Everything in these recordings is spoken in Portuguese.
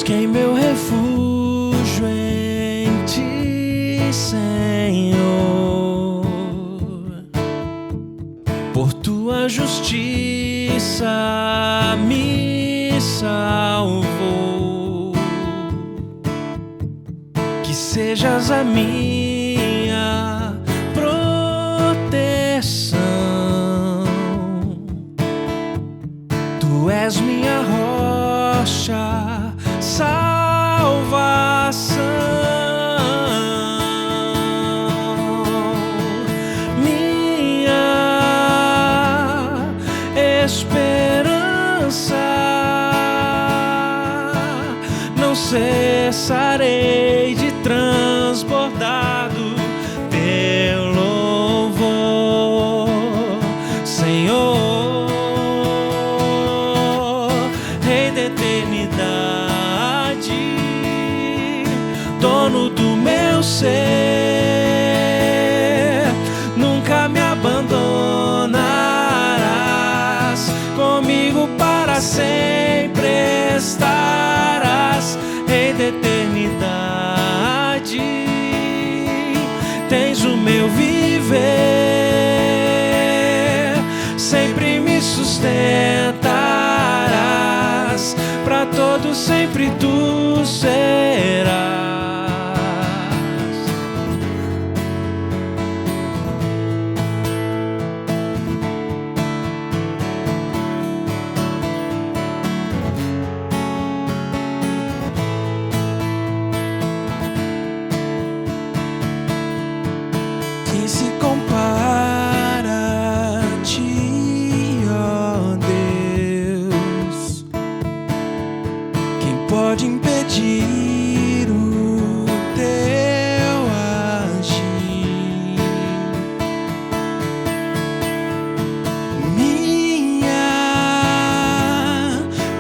Busquei meu refúgio em Ti, Senhor. Por Tua justiça me salvou. Que sejas a minha proteção. Tu és minha rocha, salvação, minha esperança. Não cessarei de transbordar do Teu louvor, Senhor, Rei da eternidade, dono do meu ser. Nunca me abandonarás, comigo para sempre estarás, Rei da eternidade. Tens o meu viver, sempre me sustentarás, para todo sempre Tu serás. Quem se compara a Ti, ó Deus? Quem pode impedir o Teu agir? Minha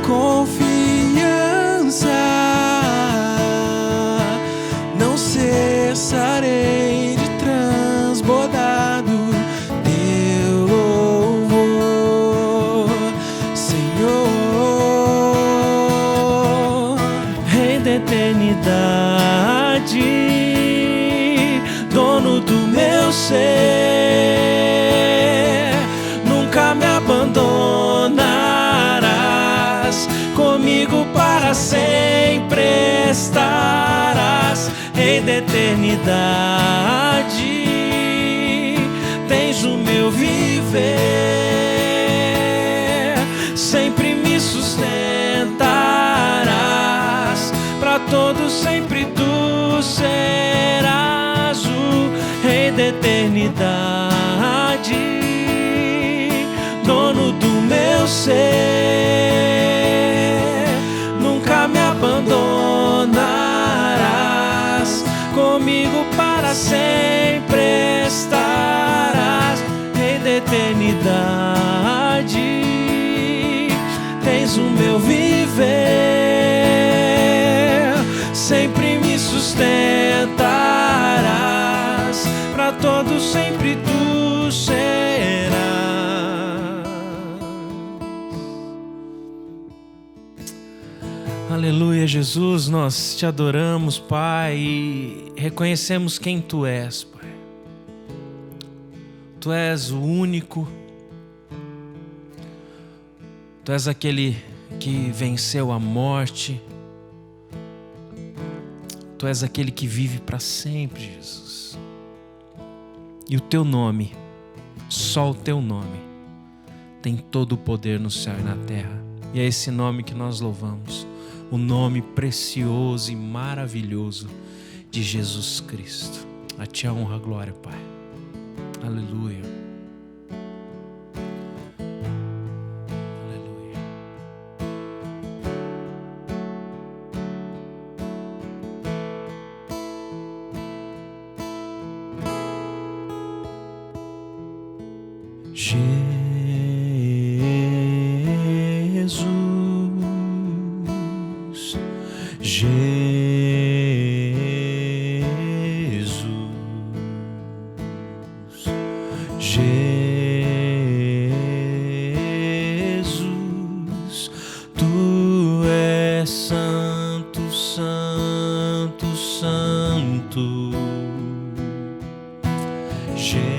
confiança, não cessarei de transbordar do Teu louvor, Senhor, Rei da eternidade, dono do meu ser. Nunca me abandonarás, comigo para sempre estarás, Rei da eternidade. Tens o meu viver, sempre me sustentarás, para todo sempre Tu serás o Rei da eternidade, dono do meu ser. Nunca me abandonarás, comigo para sempre estarás, Rei da eternidade. Tens o meu viver, sempre me sustentarás, para todo sempre Tu serás. Aleluia, Jesus, nós Te adoramos, Pai, e reconhecemos quem Tu és, Pai. Tu és o único, Tu és aquele que venceu a morte, Tu és aquele que vive para sempre, Jesus. E o Teu nome, só o Teu nome, tem todo o poder no céu e na terra. E é esse nome que nós louvamos, o nome precioso e maravilhoso de Jesus Cristo. A Ti a honra, a glória, Pai. Aleluia. Aleluia. Jesus, Tu és santo, Jesus,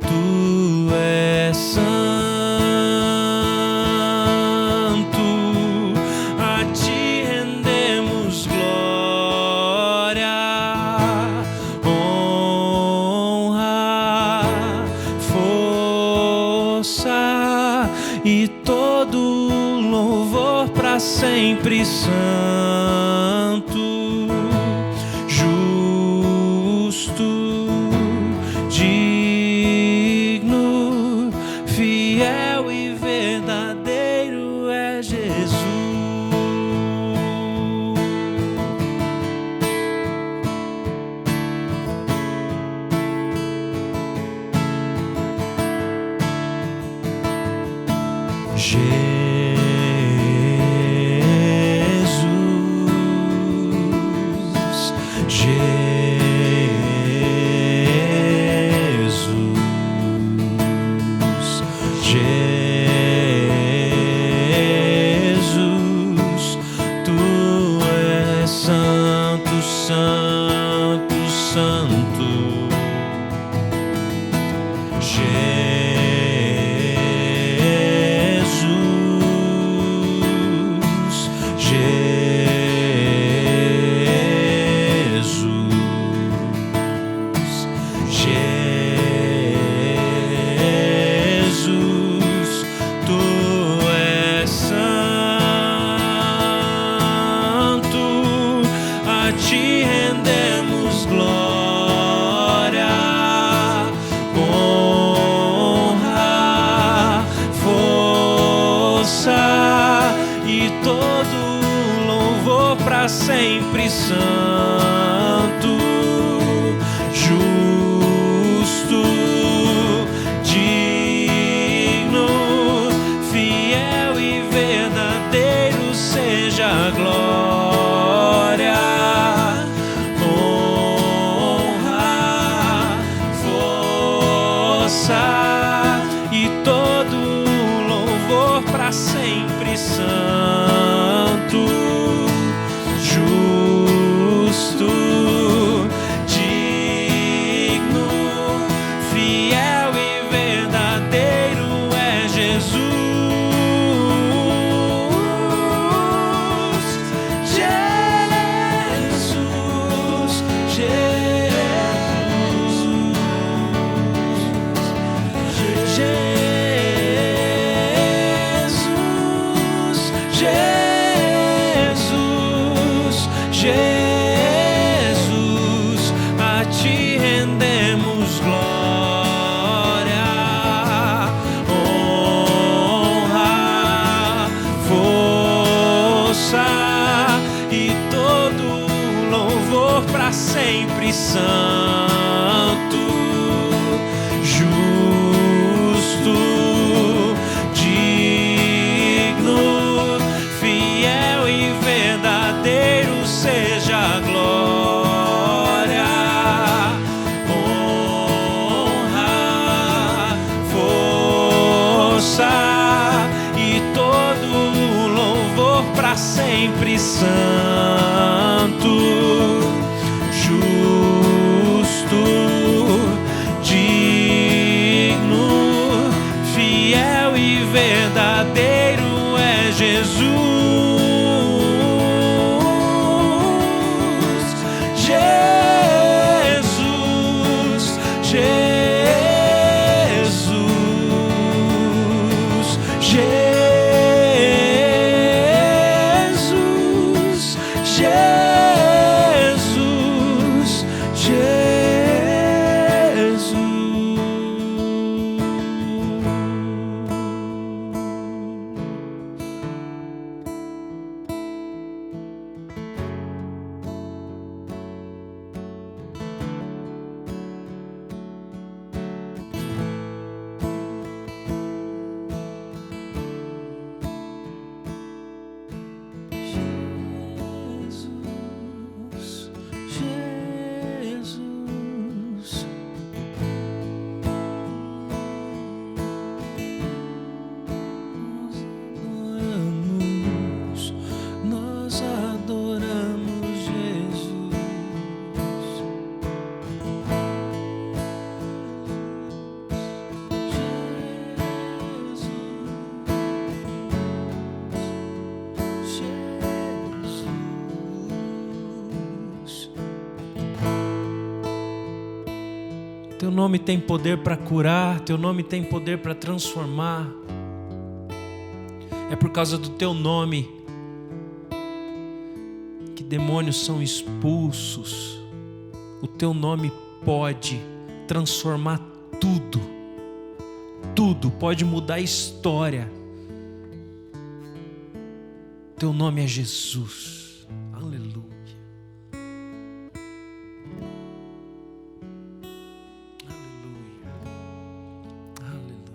tu és santo, a ti rendemos glória, honra, força e todo louvor para sempre, santo, digno, fiel e verdadeiro é Jesus. Jesus, tu és santo, santo, santo. Te rendemos glória, honra, força e todo louvor para sempre, santo, justo, digno, fiel e verdadeiro seja a glória. E todo louvor para sempre, santo, justo, digno, fiel e verdadeiro é Jesus. Jesus, a ti rendemos glória, honra, força e todo louvor para sempre, santo, justo, digno, fiel e verdadeiro seja a glória, honra, força e todo louvor para sempre, santo, justo, Teu nome tem poder para curar, teu nome tem poder para transformar. É por causa do teu nome que demônios são expulsos. O teu nome pode transformar tudo. Tudo pode mudar a história. Teu nome é Jesus. Aleluia. Aleluia. Aleluia.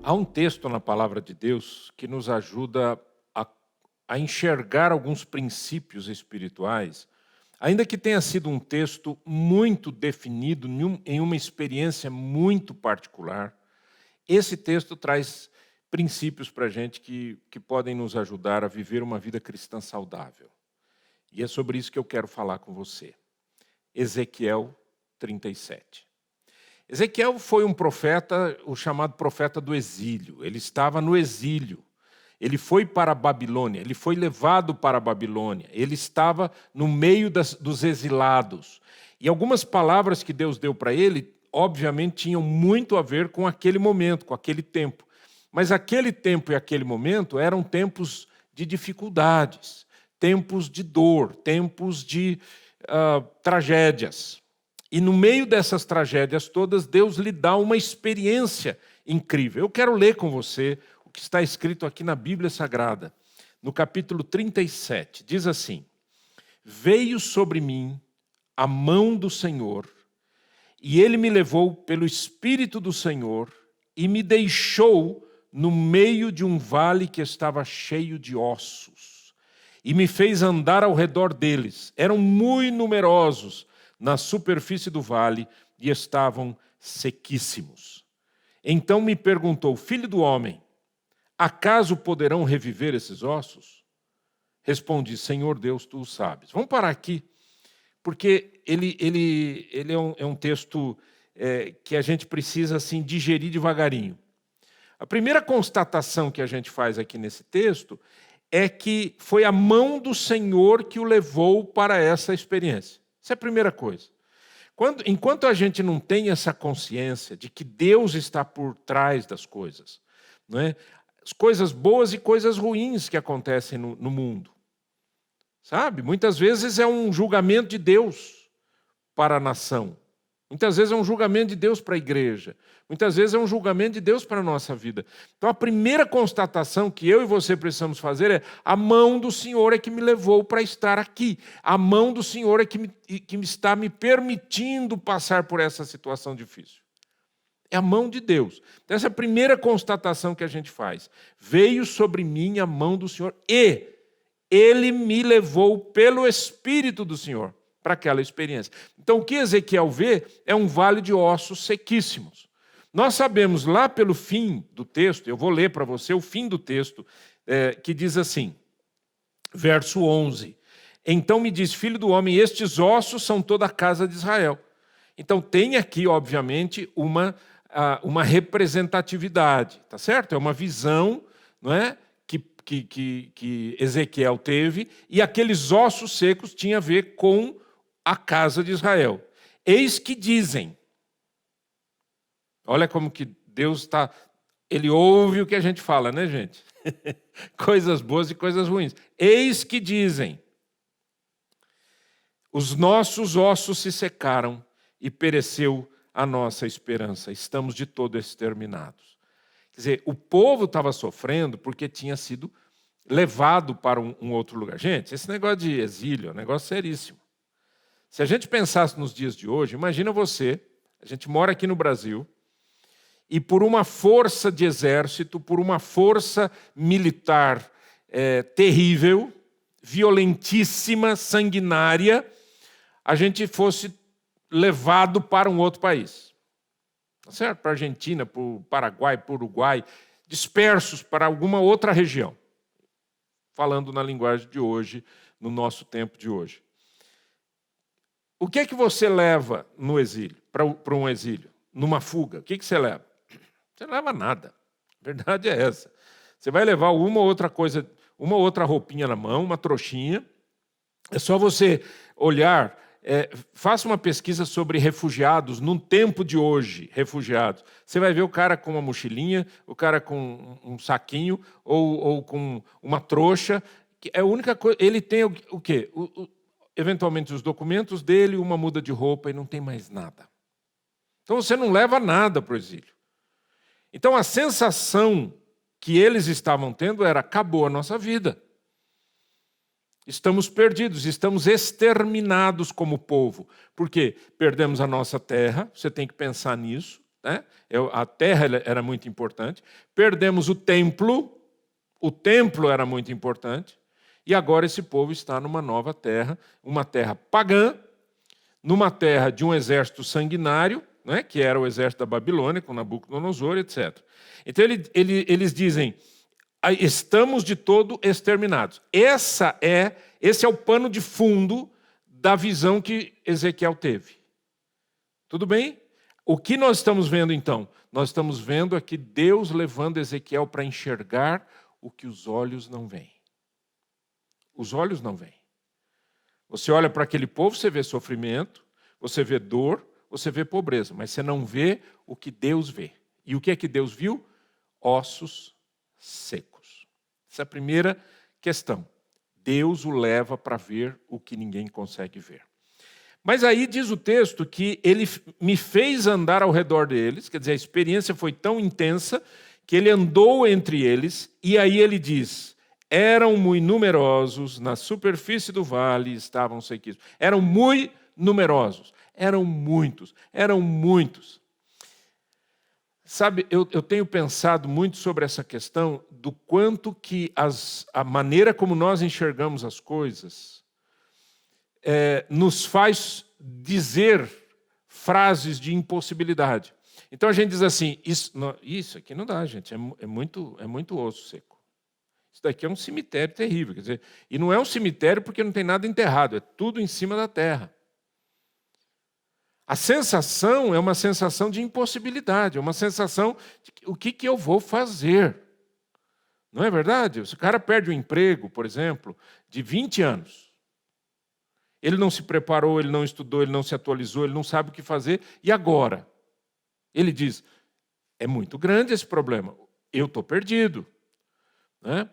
Há um texto na palavra de Deus que nos ajuda a enxergar alguns princípios espirituais, ainda que tenha sido um texto muito definido em uma experiência muito particular. Esse texto traz princípios para a gente que podem nos ajudar a viver uma vida cristã saudável. E é sobre isso que eu quero falar com você. Ezequiel 37. Ezequiel foi um profeta, o chamado profeta do exílio. Ele estava no exílio. Ele foi para a Babilônia, ele foi levado para a Babilônia. Ele estava no meio dos exilados. E algumas palavras que Deus deu para ele, obviamente, tinham muito a ver com aquele momento, com aquele tempo. Mas aquele tempo e aquele momento eram tempos de dificuldades, tempos de dor, tempos de tragédias. E no meio dessas tragédias todas, Deus lhe dá uma experiência incrível. Eu quero ler com você o que está escrito aqui na Bíblia Sagrada, no capítulo 37. Diz assim: Veio sobre mim a mão do Senhor, e ele me levou pelo Espírito do Senhor e me deixou no meio de um vale que estava cheio de ossos, e me fez andar ao redor deles. Eram muito numerosos na superfície do vale e estavam sequíssimos. Então me perguntou: Filho do homem, acaso poderão reviver esses ossos? Respondi: Senhor Deus, tu o sabes. Vamos parar aqui, porque ele é um texto que a gente precisa assim, digerir devagarinho. A primeira constatação que a gente faz aqui nesse texto é que foi a mão do Senhor que o levou para essa experiência. Essa é a primeira coisa. Enquanto a gente não tem essa consciência de que Deus está por trás das coisas, não é? As coisas boas e coisas ruins que acontecem no mundo. Sabe? Muitas vezes é um julgamento de Deus para a nação. Muitas vezes é um julgamento de Deus para a igreja. Muitas vezes é um julgamento de Deus para a nossa vida. Então a primeira constatação que eu e você precisamos fazer é: a mão do Senhor é que me levou para estar aqui. A mão do Senhor é que está me permitindo passar por essa situação difícil. É a mão de Deus. Então, essa é a primeira constatação que a gente faz. Veio sobre mim a mão do Senhor e Ele me levou pelo Espírito do Senhor para aquela experiência. Então, o que Ezequiel vê é um vale de ossos sequíssimos. Nós sabemos lá pelo fim do texto, eu vou ler para você o fim do texto, que diz assim, verso 11. Então me diz: Filho do homem, estes ossos são toda a casa de Israel. Então tem aqui, obviamente, uma representatividade, tá certo? É uma visão, não é? Que Ezequiel teve, e aqueles ossos secos tinham a ver com a casa de Israel. Eis que dizem, olha como que Deus está, Ele ouve o que a gente fala, né, gente? Coisas boas e coisas ruins. Eis que dizem, os nossos ossos se secaram e pereceu a nossa esperança. Estamos de todo exterminados. Quer dizer, o povo estava sofrendo porque tinha sido levado para um outro lugar. Gente, esse negócio de exílio é um negócio seríssimo. Se a gente pensasse nos dias de hoje, imagina você, a gente mora aqui no Brasil, e por uma força de exército, por uma força militar terrível, violentíssima, sanguinária, a gente fosse levado para um outro país. Tá certo? Para a Argentina, para o Paraguai, para o Uruguai, dispersos para alguma outra região. Falando na linguagem de hoje, no nosso tempo de hoje. O que é que você leva no exílio, para um exílio? Numa fuga, o que você leva? Você não leva nada. A verdade é essa. Você vai levar uma ou outra coisa, uma outra roupinha na mão, uma trouxinha. É só você olhar, faça uma pesquisa sobre refugiados, num tempo de hoje, refugiados. Você vai ver o cara com uma mochilinha, o cara com um saquinho ou com uma trouxa. Que é a única coisa. Ele tem o quê? Eventualmente os documentos dele, uma muda de roupa e não tem mais nada. Então você não leva nada para o exílio. Então a sensação que eles estavam tendo era: acabou a nossa vida. Estamos perdidos, estamos exterminados como povo. Por quê? Perdemos a nossa terra, você tem que pensar nisso, né? A terra era muito importante. Perdemos o templo era muito importante. E agora esse povo está numa nova terra, uma terra pagã, numa terra de um exército sanguinário, né? Que era o exército da Babilônia, com Nabucodonosor, etc. Então eles dizem: estamos de todo exterminados. Esse é o pano de fundo da visão que Ezequiel teve. Tudo bem? O que nós estamos vendo então? Nós estamos vendo aqui Deus levando Ezequiel para enxergar o que os olhos não veem. Os olhos não veem. Você olha para aquele povo, você vê sofrimento, você vê dor, você vê pobreza, mas você não vê o que Deus vê. E o que é que Deus viu? Ossos secos. Essa é a primeira questão. Deus o leva para ver o que ninguém consegue ver. Mas aí diz o texto que ele me fez andar ao redor deles, quer dizer, a experiência foi tão intensa que ele andou entre eles, e aí ele diz: eram muito numerosos, na superfície do vale estavam sequíssimos. Eram muito numerosos, eram muitos. Sabe, eu tenho pensado muito sobre essa questão do quanto que a maneira como nós enxergamos as coisas nos faz dizer frases de impossibilidade. Então a gente diz assim: isso aqui não dá, gente, é muito osso seco. Isso daqui é um cemitério terrível. Quer dizer, e não é um cemitério porque não tem nada enterrado, é tudo em cima da terra. A sensação é uma sensação de impossibilidade, é uma sensação de o que eu vou fazer. Não é verdade? Se o cara perde um emprego, por exemplo, de 20 anos, ele não se preparou, ele não estudou, ele não se atualizou, ele não sabe o que fazer, e agora? Ele diz: é muito grande esse problema, eu estou perdido. Né?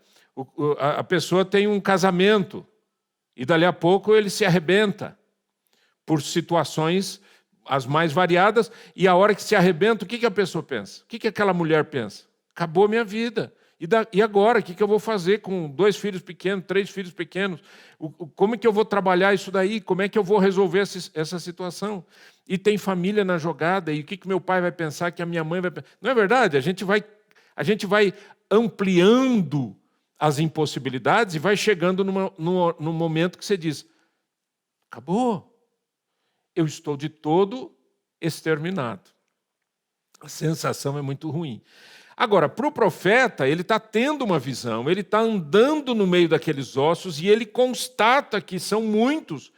A pessoa tem um casamento, e dali a pouco ele se arrebenta por situações as mais variadas, e a hora que se arrebenta, o que a pessoa pensa? O que aquela mulher pensa? Acabou a minha vida. E agora? O que eu vou fazer com 2 filhos pequenos, 3 filhos pequenos? Como é que eu vou trabalhar isso daí? Como é que eu vou resolver essa situação? E tem família na jogada, e o que meu pai vai pensar, que a minha mãe vai pensar? Não é verdade? A gente vai ampliando as impossibilidades e vai chegando num momento que você diz: acabou. Eu estou de todo exterminado. A sensação é muito ruim. Agora, para o profeta, ele está tendo uma visão, ele está andando no meio daqueles ossos e ele constata que são muitos,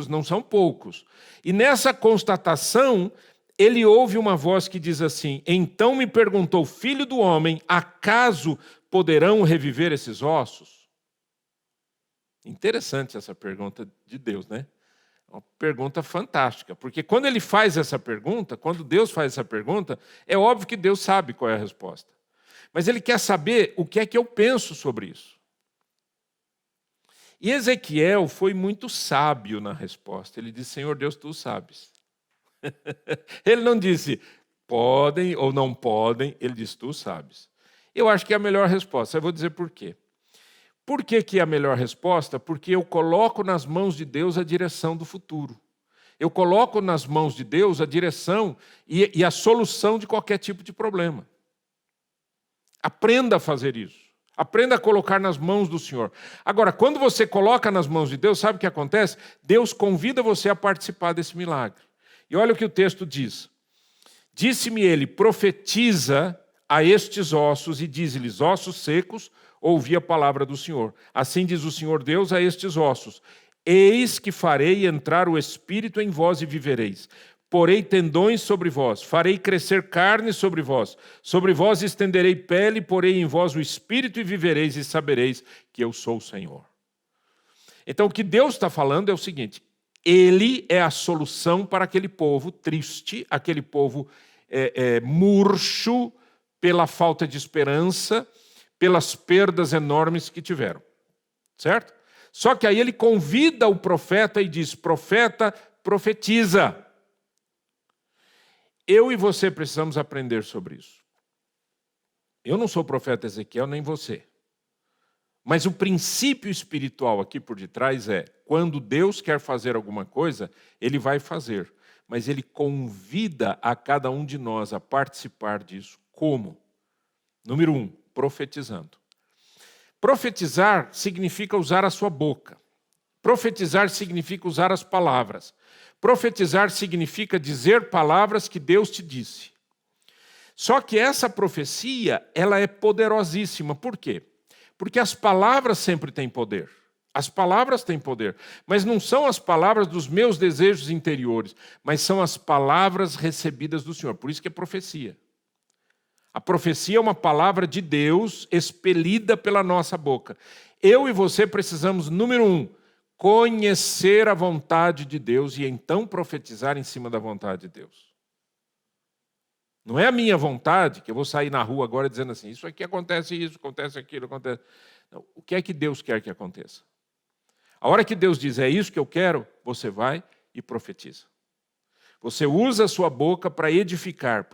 não são poucos. E nessa constatação, ele ouve uma voz que diz assim: então me perguntou, filho do homem, acaso poderão reviver esses ossos? Interessante essa pergunta de Deus, né? Uma pergunta fantástica, porque quando ele faz essa pergunta, quando Deus faz essa pergunta, é óbvio que Deus sabe qual é a resposta. Mas ele quer saber o que é que eu penso sobre isso. E Ezequiel foi muito sábio na resposta. Ele disse: Senhor Deus, tu sabes. Ele não disse podem ou não podem, ele disse: tu sabes. Eu acho que é a melhor resposta. Eu vou dizer por quê. Por que é a melhor resposta? Porque eu coloco nas mãos de Deus a direção do futuro. Eu coloco nas mãos de Deus a direção e a solução de qualquer tipo de problema. Aprenda a fazer isso. Aprenda a colocar nas mãos do Senhor. Agora, quando você coloca nas mãos de Deus, sabe o que acontece? Deus convida você a participar desse milagre. E olha o que o texto diz. Disse-me ele: profetiza a estes ossos e diz-lhes: ossos secos, ouvi a palavra do Senhor. Assim diz o Senhor Deus a estes ossos: eis que farei entrar o Espírito em vós e vivereis. porei tendões sobre vós, farei crescer carne sobre vós estenderei pele, porei em vós o espírito e vivereis e sabereis que eu sou o Senhor. Então o que Deus está falando é o seguinte: Ele é a solução para aquele povo triste, aquele povo murcho pela falta de esperança, pelas perdas enormes que tiveram, certo? Só que aí ele convida o profeta e diz: profeta, profetiza. Eu e você precisamos aprender sobre isso. Eu não sou o profeta Ezequiel, nem você. Mas o princípio espiritual aqui por detrás é: quando Deus quer fazer alguma coisa, Ele vai fazer. Mas Ele convida a cada um de nós a participar disso. Como? Número 1, profetizando. Profetizar significa usar a sua boca. Profetizar significa usar as palavras. Profetizar significa dizer palavras que Deus te disse. Só que essa profecia, ela é poderosíssima. Por quê? Porque as palavras sempre têm poder. As palavras têm poder. Mas não são as palavras dos meus desejos interiores, mas são as palavras recebidas do Senhor. Por isso que é profecia. A profecia é uma palavra de Deus expelida pela nossa boca. Eu e você precisamos, número 1, conhecer a vontade de Deus e então profetizar em cima da vontade de Deus. Não é a minha vontade que eu vou sair na rua agora dizendo assim: isso aqui acontece isso, acontece aquilo, acontece... Não, o que é que Deus quer que aconteça? A hora que Deus diz: é isso que eu quero, você vai e profetiza. Você usa a sua boca para edificar,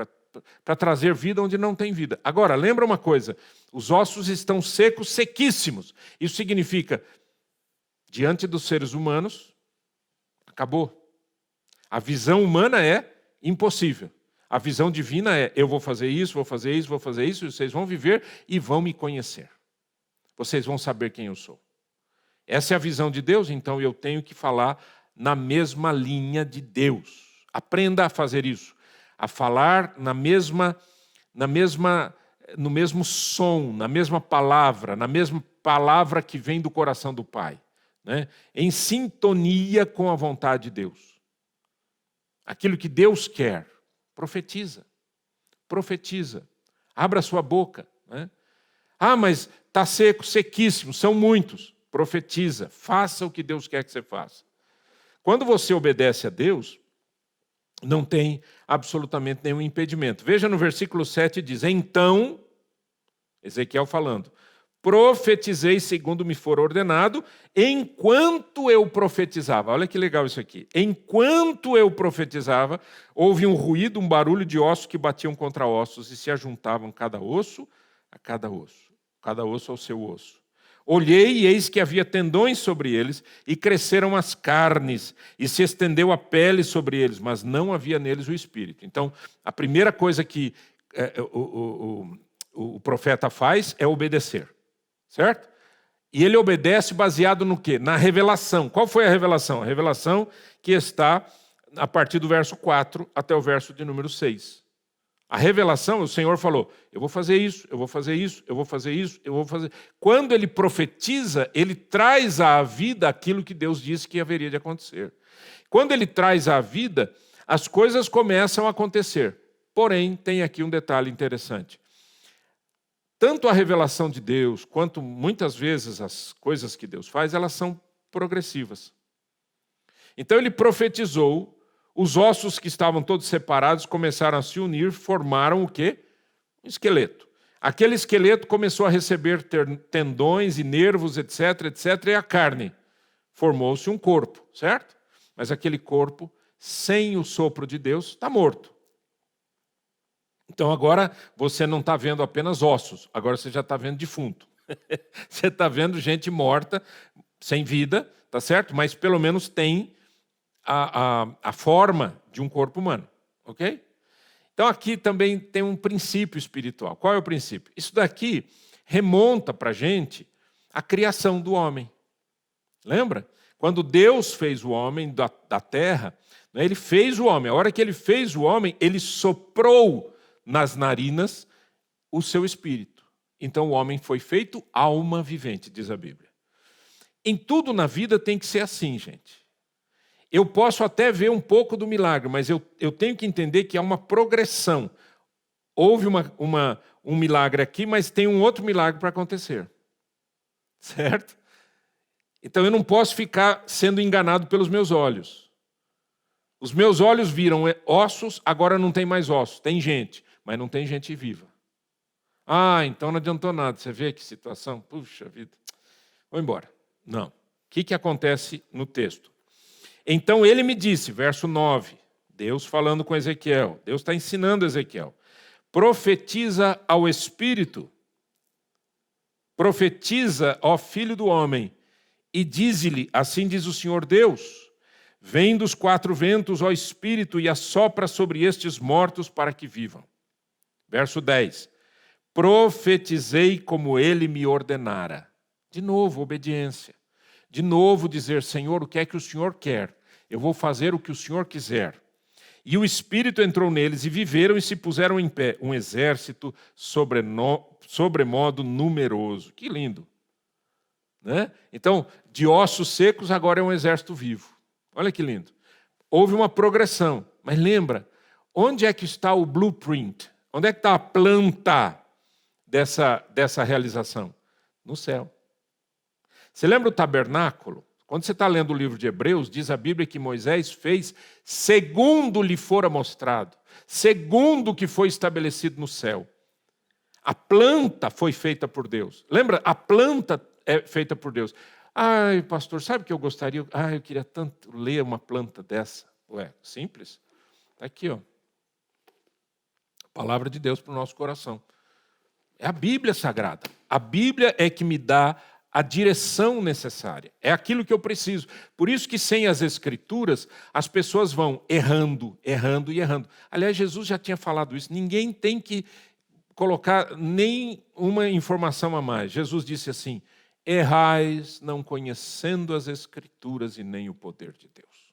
para trazer vida onde não tem vida. Agora, lembra uma coisa: os ossos estão secos, sequíssimos. Isso significa, diante dos seres humanos, acabou. A visão humana é impossível. A visão divina é: eu vou fazer isso, vou fazer isso, vou fazer isso, e vocês vão viver e vão me conhecer. Vocês vão saber quem eu sou. Essa é a visão de Deus, então eu tenho que falar na mesma linha de Deus. Aprenda a fazer isso, a falar no mesmo som, na mesma palavra que vem do coração do Pai, né? Em sintonia com a vontade de Deus. Aquilo que Deus quer, profetiza. Profetiza. Abra sua boca, né? Ah, mas está seco, sequíssimo, são muitos. Profetiza, faça o que Deus quer que você faça. Quando você obedece a Deus, não tem absolutamente nenhum impedimento. Veja no versículo 7, diz: então, Ezequiel falando, profetizei segundo me for ordenado, enquanto eu profetizava. Olha que legal isso aqui. Enquanto eu profetizava, houve um ruído, um barulho de ossos que batiam contra ossos e se ajuntavam cada osso a cada osso ao seu osso. Olhei e eis que havia tendões sobre eles e cresceram as carnes e se estendeu a pele sobre eles, mas não havia neles o espírito. Então, a primeira coisa que o profeta faz é obedecer, certo? E ele obedece baseado no quê? Na revelação. Qual foi a revelação? A revelação que está a partir do verso 4 até o verso de número 6. A revelação, o Senhor falou: eu vou fazer isso, eu vou fazer isso, eu vou fazer isso, eu vou fazer... Quando ele profetiza, ele traz à vida aquilo que Deus disse que haveria de acontecer. Quando ele traz à vida, as coisas começam a acontecer. Porém, tem aqui um detalhe interessante. Tanto a revelação de Deus, quanto muitas vezes as coisas que Deus faz, elas são progressivas. Então ele profetizou, os ossos que estavam todos separados começaram a se unir, formaram o quê? Um esqueleto. Aquele esqueleto começou a receber tendões e nervos, etc, etc, e a carne. Formou-se um corpo, certo? Mas aquele corpo, sem o sopro de Deus, está morto. Então agora você não está vendo apenas ossos, agora você já está vendo defunto. Você está vendo gente morta, sem vida, tá certo? Mas pelo menos tem a forma de um corpo humano, ok? Então aqui também tem um princípio espiritual. Qual é o princípio? Isso daqui remonta para a gente a criação do homem. Lembra? Quando Deus fez o homem da terra, né, ele fez o homem. A hora que ele fez o homem, ele soprou nas narinas o seu espírito. Então o homem foi feito alma vivente, diz a Bíblia. Em tudo na vida tem que ser assim, gente. eu posso até ver um pouco do milagre, mas eu tenho que entender que há uma progressão. Houve um milagre aqui, mas tem um outro milagre para acontecer. Certo? Então eu não posso ficar sendo enganado pelos meus olhos. Os meus olhos viram ossos, agora não tem mais ossos. Tem gente, mas não tem gente viva. Ah, então não adiantou nada. Você vê que situação? Puxa vida. Vou embora. Não. O que acontece no texto? Então ele me disse, verso 9, Deus falando com Ezequiel, Deus está ensinando Ezequiel, profetiza ao Espírito, profetiza, ó filho do homem, e dize-lhe, assim diz o Senhor Deus, vem dos 4 ventos, ó Espírito, e assopra sobre estes mortos para que vivam. Verso 10, profetizei como ele me ordenara. De novo, obediência. De novo dizer, Senhor, o que é que o Senhor quer? Eu vou fazer o que o Senhor quiser. E o Espírito entrou neles e viveram e se puseram em pé, um exército sobremodo numeroso. Que lindo. Né? Então, de ossos secos agora é um exército vivo. Olha que lindo. Houve uma progressão. Mas lembra, onde é que está o blueprint? Onde é que está a planta dessa realização? No céu. Você lembra o tabernáculo? Quando você está lendo o livro de Hebreus, diz a Bíblia que Moisés fez segundo lhe fora mostrado, segundo o que foi estabelecido no céu. A planta foi feita por Deus. Lembra? A planta é feita por Deus. Ai, pastor, sabe o que eu gostaria? Eu queria tanto ler uma planta dessa. Ué, simples. Está aqui, ó. Palavra de Deus para o nosso coração. É a Bíblia Sagrada. A Bíblia é que me dá a direção necessária. É aquilo que eu preciso. Por isso que sem as Escrituras, as pessoas vão errando, errando e errando. Aliás, Jesus já tinha falado isso. Ninguém tem que colocar nem uma informação a mais. Jesus disse assim, errais não conhecendo as Escrituras e nem o poder de Deus.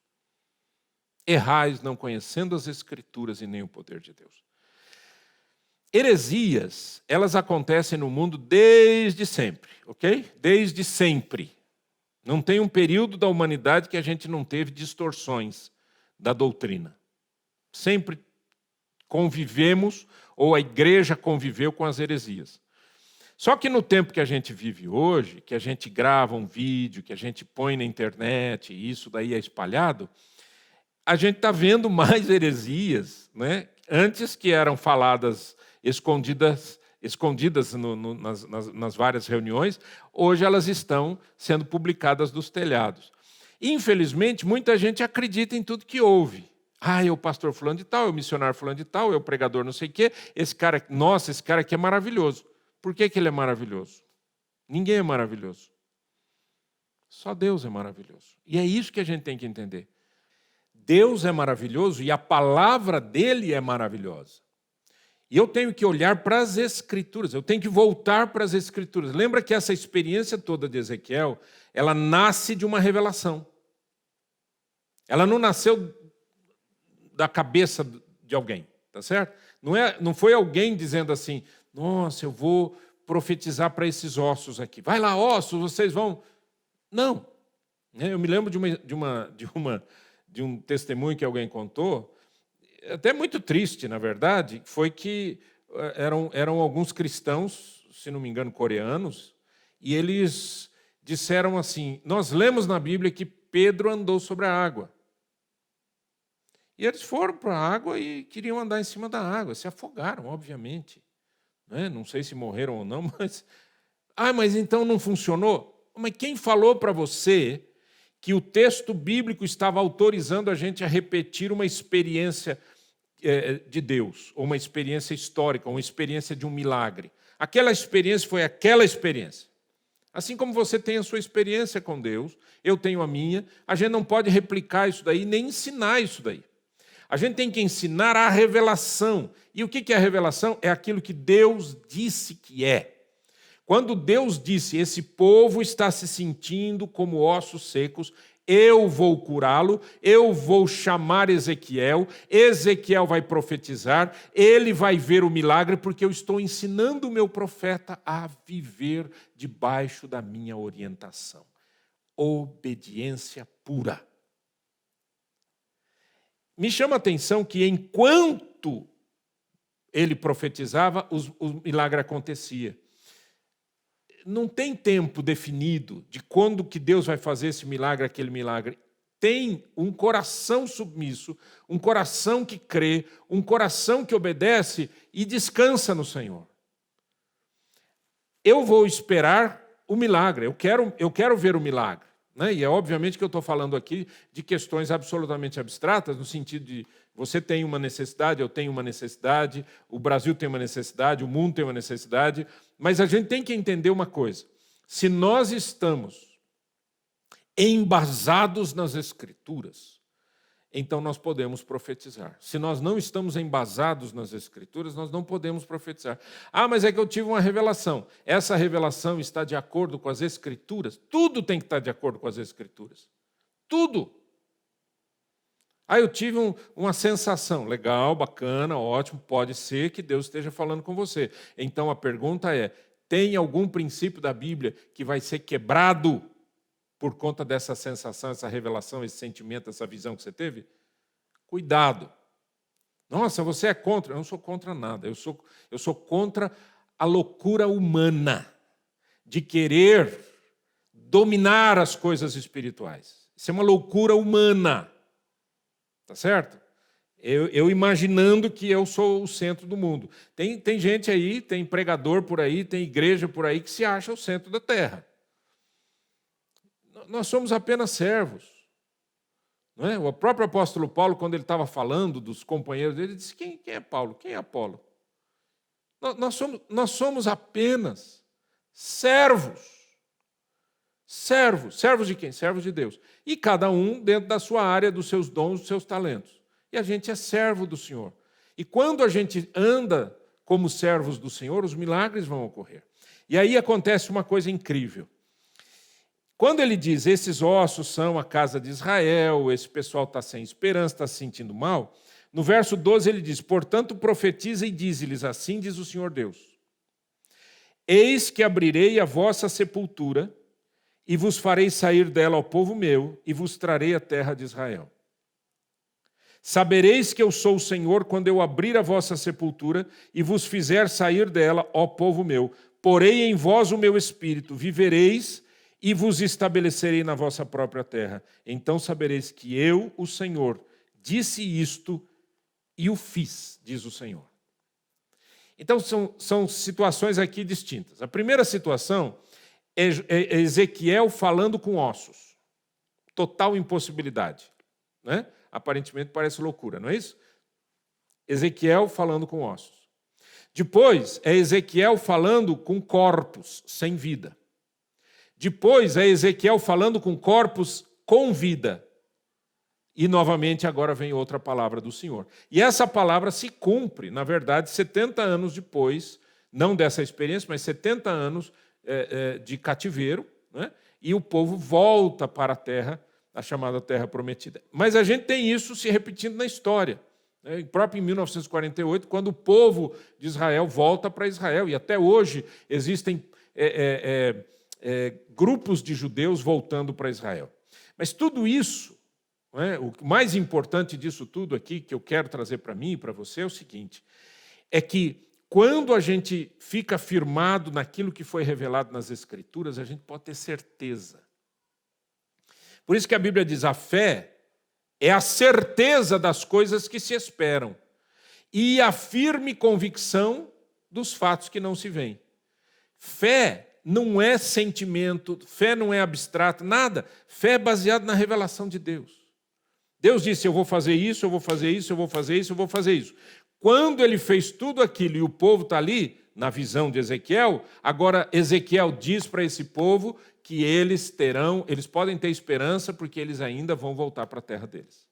Errais não conhecendo as Escrituras e nem o poder de Deus. Heresias, elas acontecem no mundo desde sempre, ok? Desde sempre. Não tem um período da humanidade que a gente não teve distorções da doutrina. Sempre convivemos, ou a igreja conviveu com as heresias. Só que no tempo que a gente vive hoje, que a gente grava um vídeo, que a gente põe na internet, e isso daí é espalhado, a gente está vendo mais heresias, né? Antes que eram faladas escondidas nas várias reuniões, hoje elas estão sendo publicadas dos telhados. Infelizmente, muita gente acredita em tudo que ouve. É o pastor fulano de tal, é o missionário fulano de tal, é o pregador não sei o quê. Esse cara aqui é maravilhoso. Por que ele é maravilhoso? Ninguém é maravilhoso. Só Deus é maravilhoso. E é isso que a gente tem que entender. Deus é maravilhoso e a palavra dele é maravilhosa. E eu tenho que olhar para as Escrituras, eu tenho que voltar para as Escrituras. Lembra que essa experiência toda de Ezequiel, ela nasce de uma revelação. Ela não nasceu da cabeça de alguém, tá certo? Não foi alguém dizendo assim, nossa, eu vou profetizar para esses ossos aqui. Vai lá, ossos, vocês vão... Não. Eu me lembro de um testemunho que alguém contou, até muito triste, na verdade, foi que eram alguns cristãos, se não me engano, coreanos, e eles disseram assim, nós lemos na Bíblia que Pedro andou sobre a água. E eles foram para a água e queriam andar em cima da água, se afogaram, obviamente. Não sei se morreram ou não, mas... mas então não funcionou? Mas quem falou para você que o texto bíblico estava autorizando a gente a repetir uma experiência de Deus, ou uma experiência histórica, uma experiência de um milagre? Aquela experiência foi aquela experiência. Assim como você tem a sua experiência com Deus, eu tenho a minha, a gente não pode replicar isso daí, nem ensinar isso daí. A gente tem que ensinar a revelação. E o que é a revelação? É aquilo que Deus disse que é. Quando Deus disse, esse povo está se sentindo como ossos secos, eu vou curá-lo, eu vou chamar Ezequiel, Ezequiel vai profetizar, ele vai ver o milagre, porque eu estou ensinando o meu profeta a viver debaixo da minha orientação. Obediência pura. me chama a atenção que enquanto ele profetizava, o milagre acontecia. Não tem tempo definido de quando que Deus vai fazer esse milagre, aquele milagre. Tem um coração submisso, um coração que crê, um coração que obedece e descansa no Senhor. Eu vou esperar o milagre, eu quero ver o milagre. Né? E é obviamente que eu estou falando aqui de questões absolutamente abstratas, no sentido de você tem uma necessidade, eu tenho uma necessidade, o Brasil tem uma necessidade, o mundo tem uma necessidade, mas a gente tem que entender uma coisa. Se nós estamos embasados nas Escrituras, então nós podemos profetizar. Se nós não estamos embasados nas Escrituras, nós não podemos profetizar. Ah, mas é que eu tive uma revelação. Essa revelação está de acordo com as Escrituras? Tudo tem que estar de acordo com as Escrituras. Tudo. Ah, eu tive uma sensação. Legal, bacana, ótimo. Pode ser que Deus esteja falando com você. Então a pergunta é, tem algum princípio da Bíblia que vai ser quebrado por conta dessa sensação, essa revelação, esse sentimento, essa visão que você teve? Cuidado. Nossa, você é contra? Eu não sou contra nada. Eu sou contra a loucura humana de querer dominar as coisas espirituais. Isso é uma loucura humana. Tá certo? Eu imaginando que eu sou o centro do mundo. Tem gente aí, tem pregador por aí, tem igreja por aí que se acha o centro da terra. Nós somos apenas servos. Não é? O próprio apóstolo Paulo, quando ele estava falando dos companheiros dele, ele disse, quem é Paulo? Quem é Apolo? Nós somos apenas servos. Servos. Servos de quem? Servos de Deus. E cada um dentro da sua área, dos seus dons, dos seus talentos. E a gente é servo do Senhor. E quando a gente anda como servos do Senhor, os milagres vão ocorrer. E aí acontece uma coisa incrível. Quando ele diz, esses ossos são a casa de Israel, esse pessoal está sem esperança, está se sentindo mal, no verso 12 ele diz, portanto profetiza e dize-lhes, assim diz o Senhor Deus, eis que abrirei a vossa sepultura e vos farei sair dela ao povo meu e vos trarei a terra de Israel. Sabereis que eu sou o Senhor quando eu abrir a vossa sepultura e vos fizer sair dela, ó povo meu, porei em vós o meu espírito, vivereis e vos estabelecerei na vossa própria terra. Então sabereis que eu, o Senhor, disse isto e o fiz, diz o Senhor. Então são situações aqui distintas. A primeira situação é Ezequiel falando com ossos. Total impossibilidade. Né? Aparentemente parece loucura, não é isso? Ezequiel falando com ossos. Depois é Ezequiel falando com corpos sem vida. Depois é Ezequiel falando com corpos com vida. E novamente agora vem outra palavra do Senhor. E essa palavra se cumpre, na verdade, 70 anos depois, não dessa experiência, mas 70 anos de cativeiro, né? E o povo volta para a terra, a chamada Terra Prometida. Mas a gente tem isso se repetindo na história. Né? Próprio em 1948, quando o povo de Israel volta para Israel. E até hoje existem grupos de judeus voltando para Israel. Mas tudo isso, né, o mais importante disso tudo aqui, que eu quero trazer para mim e para você, é o seguinte, é que quando a gente fica firmado naquilo que foi revelado nas Escrituras, a gente pode ter certeza. Por isso que a Bíblia diz, a fé é a certeza das coisas que se esperam e a firme convicção dos fatos que não se veem. Fé não é sentimento, fé não é abstrato, nada. Fé é baseada na revelação de Deus. Deus disse, eu vou fazer isso, eu vou fazer isso, eu vou fazer isso, eu vou fazer isso. Quando ele fez tudo aquilo e o povo está ali, na visão de Ezequiel, agora Ezequiel diz para esse povo que eles podem ter esperança porque eles ainda vão voltar para a terra deles.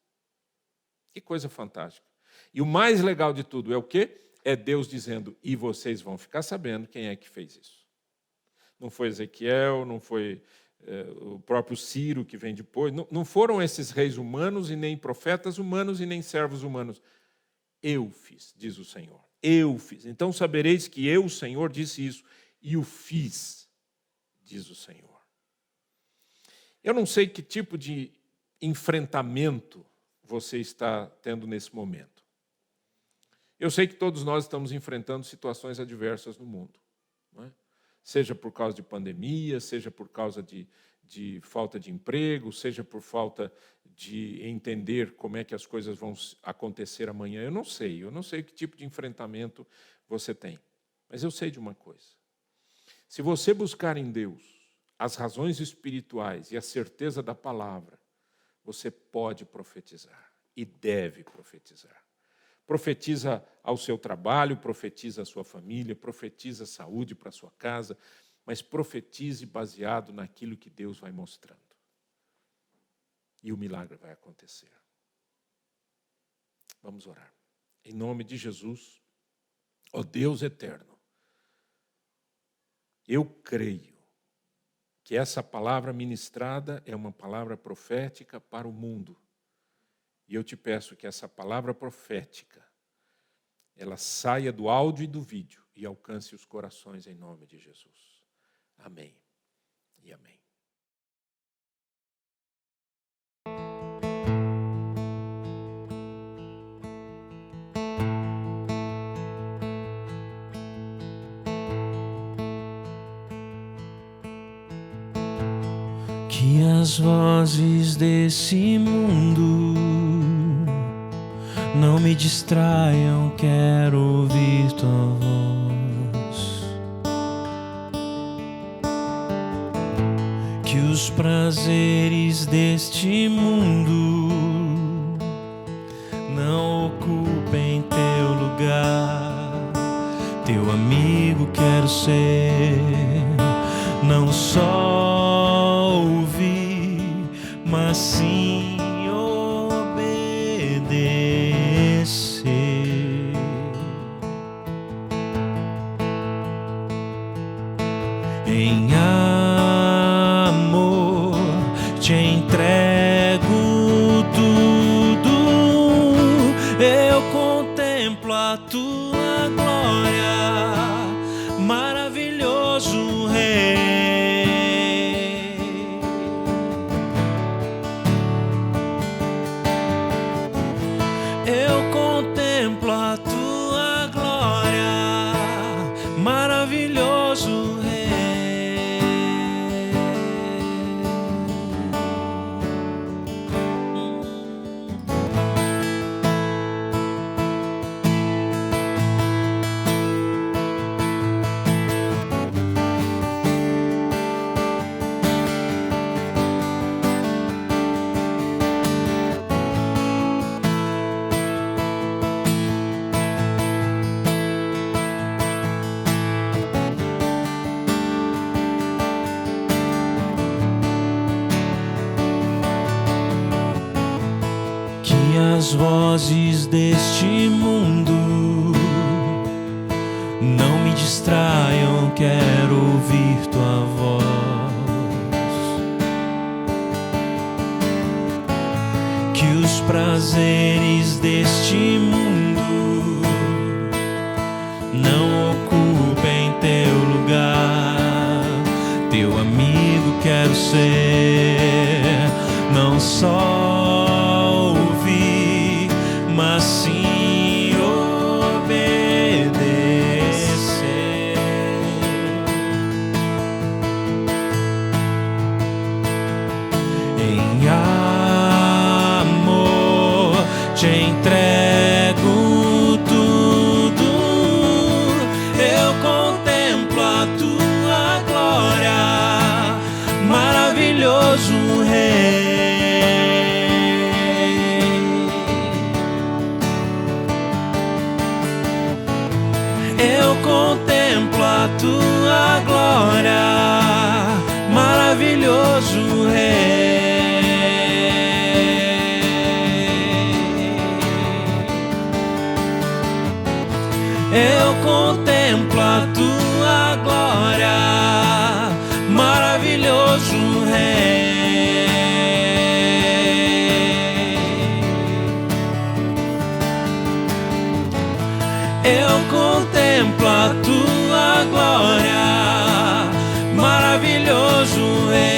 Que coisa fantástica. E o mais legal de tudo é o quê? É Deus dizendo, e vocês vão ficar sabendo quem é que fez isso. Não foi Ezequiel, não foi o próprio Ciro que vem depois, não foram esses reis humanos e nem profetas humanos e nem servos humanos. Eu fiz, diz o Senhor. Eu fiz. Então sabereis que eu, o Senhor, disse isso e o fiz, diz o Senhor. Eu não sei que tipo de enfrentamento você está tendo nesse momento. Eu sei que todos nós estamos enfrentando situações adversas no mundo, não é? Seja por causa de pandemia, seja por causa de falta de emprego, seja por falta de entender como é que as coisas vão acontecer amanhã. Eu não sei que tipo de enfrentamento você tem. Mas eu sei de uma coisa. Se você buscar em Deus as razões espirituais e a certeza da palavra, você pode profetizar e deve profetizar. Profetiza ao seu trabalho, profetiza à sua família, profetiza saúde para a sua casa, mas profetize baseado naquilo que Deus vai mostrando. E o milagre vai acontecer. Vamos orar. Em nome de Jesus, ó Deus eterno, eu creio que essa palavra ministrada é uma palavra profética para o mundo. E eu te peço que essa palavra profética, ela saia do áudio e do vídeo e alcance os corações em nome de Jesus. Amém e amém. Que as vozes desse mundo não me distraiam, quero ouvir tua voz. Que os prazeres deste mundo não ocupem teu lugar. Teu amigo quero ser, não só ouvir, mas sim obedecer. Em amor te entrego tudo, eu contemplo a tua glória, maravilhoso Rei. Eu contemplo a tua glória, maravilhoso Rei. Que as vozes deste mundo não me distraiam, quero ouvir tua voz. Que os prazeres deste mundo não ocupem teu lugar. Teu amigo quero ser, não só ouvir, mas sim obedecer. Em amor te entrego tudo, eu contemplo a tua glória, maravilhoso Rei. Eu contemplo a tua glória, maravilhoso Rei. Eu contemplo a tua glória, maravilhoso Rei. Eu contemplo a tua glória, maravilhoso Rei.